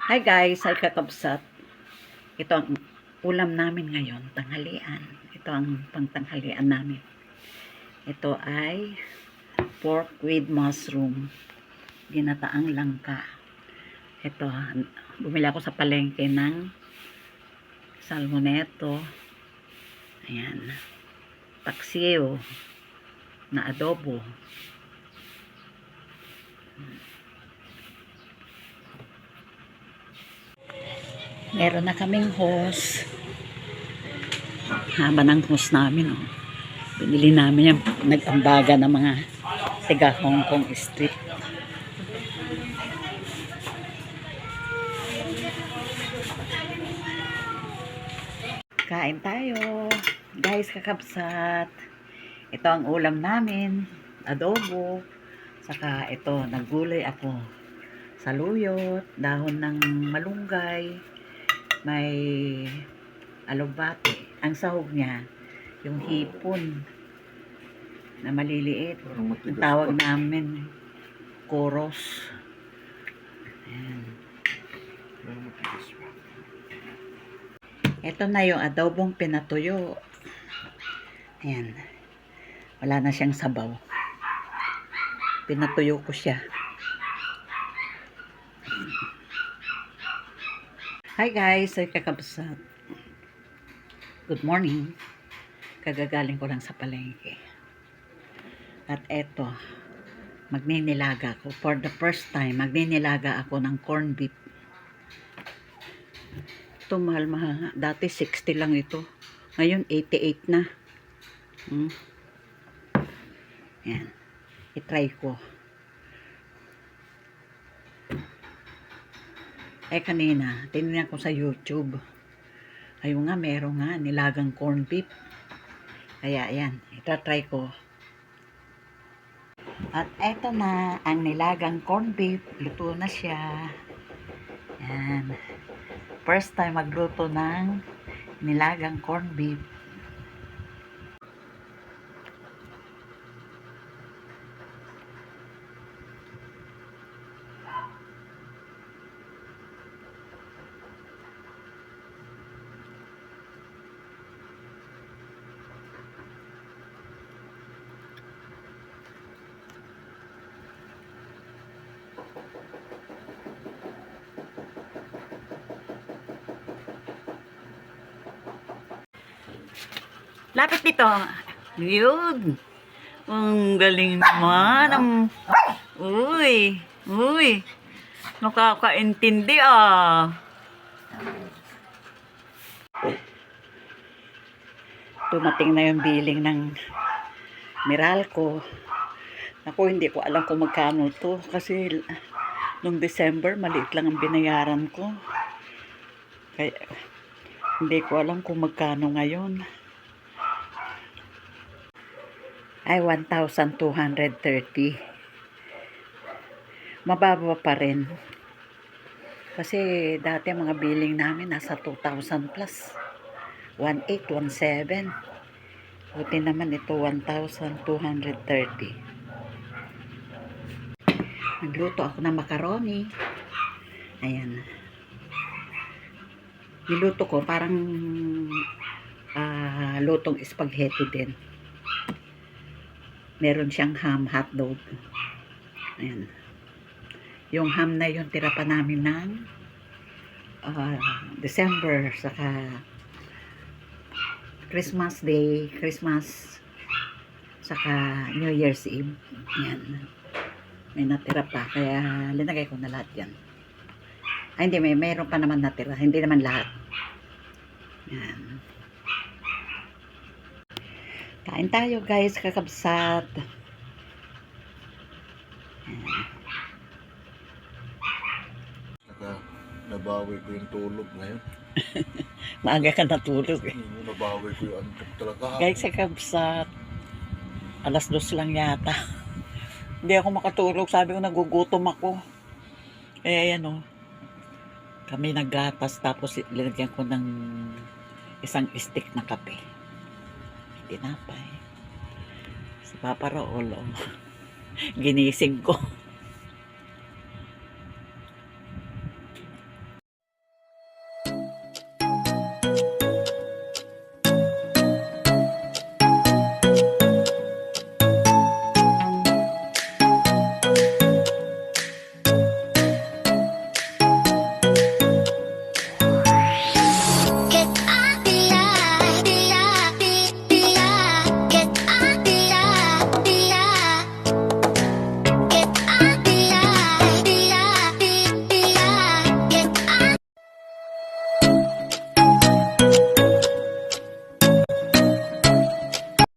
Hi guys, ay kakabsat. Ito ang ulam namin ngayon, tanghalian. Ito ang pangtanghalian namin. Ito ay pork with mushroom. Ginataang langka. Ito, bumili ako sa palengke ng salmoneto. Ayan. Paksiw na adobo. Meron na kaming hose. Haba ng hose namin, oh. Binili namin yung nag-ambaga ng mga tiga Hong Kong street. Kain tayo. Guys, kakabsat. Ito ang ulam namin. Adobo. Saka ito, naggulay ako. Saluyot, dahon ng malunggay, may alubate. Ang sahog niya, yung hipon na maliliit. Ang tawag namin, koros. Ayan. Ito na yung adobong pinatuyo. Ayan. Wala na siyang sabaw. Pinatuyo ko siya. Hi guys, ay kakabsat. Good morning. Kagagaling ko lang sa palengke. At eto, magninilaga ako. For the first time, magninilaga ako ng corned beef. Ito mahal-mahal. Dati 60 lang ito. Ngayon 88 na. Yan. I-try ko. Kanina, tinignan ko sa YouTube. Ayun nga, meron nga, nilagang corned beef. Kaya, ayan, itatry ko. At eto na, ang nilagang corned beef. Luto na siya. Ayan. First time magluto ng nilagang corned beef. Lapit dito. Yun. Ang galing naman. Uy. Uy. Nakakaintindi ah. Dumating na yung billing ng Meralco. Ako, hindi ko alam kung magkano to. Kasi nung December, maliit lang ang binayaran ko. Kaya, hindi ko alam kung magkano ngayon. Ay 1,230. Mababa pa rin. Kasi dati mga billing namin nasa 2,000 plus. 1,800, 1,700. Buti naman ito 1,230. Nagluto ako ng macaroni. Ayan. Niluto ko parang lutong spaghetti din. Meron siyang ham hotdog. Ayan. Yung ham na yun, tira pa namin ng December, saka Christmas Day, Christmas, saka New Year's Eve. Ayan. May natira pa, kaya linagay ko na lahat yan. Ay, hindi, mayroon pa naman natira. Hindi naman lahat. Ayan. Kain tayo guys, kakabsat. Nabawi ko yung tulog ngayon. Maaga ka natulog eh. Nabawi ko yung antok talaga. Guys, kakabsat. 2:00 lang yata. Hindi ako makatulog. Sabi ko nagugutom ako. Ayan o. Kami naggatas tapos linagyan ko ng isang stick na kape. Tinapay. Si Papa Raul, ginising ko.